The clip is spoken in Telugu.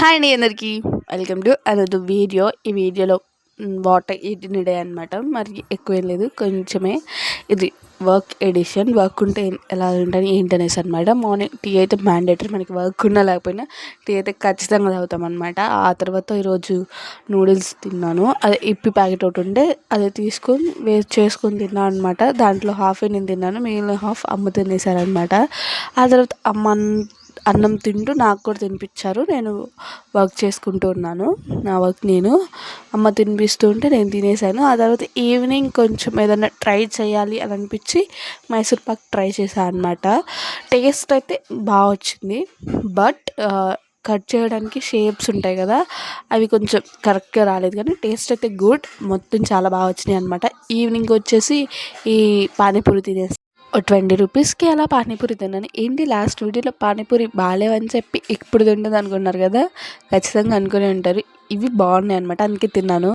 హాయ్ అండి అందరికీ వెల్కమ్ టు అనదర్ వీడియో. ఈ వీడియోలో వాటర్ ఈటిన్ డే అనమాట. మరి ఎక్కువేం లేదు, కొంచెమే. ఇది వర్క్ ఎడిషన్. వర్క్ ఉంటే ఎలా ఉంటుంది ఏంటనేసి అనమాట. మార్నింగ్ టీ అయితే మ్యాండేటరీ, మనకి వర్క్ ఉన్నా లేకపోయినా టీ అయితే ఖచ్చితంగా తాగుతాం అనమాట. ఆ తర్వాత ఈరోజు నూడిల్స్ తిన్నాను. అదే ఇప్పి ప్యాకెట్ ఒకటి ఉంటే అదే తీసుకొని వేస్ట్ చేసుకొని తిన్నాను అనమాట. దాంట్లో హాఫ్ నేను తిన్నాను, మిగిలిన హాఫ్ అమ్మ తినేసారనమాట. ఆ తర్వాత అన్నం తింటూ నాకు కూడా తినిపించారు. నేను వర్క్ చేసుకుంటూ ఉన్నాను, నా వర్క్ నేను. అమ్మ తినిపిస్తూ ఉంటే నేను తినేసాను. ఆ తర్వాత ఈవినింగ్ కొంచెం ఏదైనా ట్రై చేయాలి అని అనిపించి మైసూర్ పాక్ ట్రై చేశాను అనమాట. టేస్ట్ అయితే బాగా వచ్చింది, బట్ కట్ చేయడానికి షేప్స్ ఉంటాయి కదా, అవి కొంచెం కరెక్ట్గా రాలేదు. కానీ టేస్ట్ అయితే గుడ్, మొత్తం చాలా బాగా వచ్చినాయి అనమాట. ఈవినింగ్ వచ్చేసి ఈ పానీపూరి తినేసి 20 రూపీస్కి అలా పానీపూరి తిన్నాను. ఏంటి లాస్ట్ వీడియోలో పానీపూరి బాగాలేవని చెప్పి ఇప్పుడు తింటుంది అనుకున్నారు కదా, ఖచ్చితంగా అనుకునే ఉంటారు. ఇవి బాగున్నాయి అనమాట, అందుకే తిన్నాను.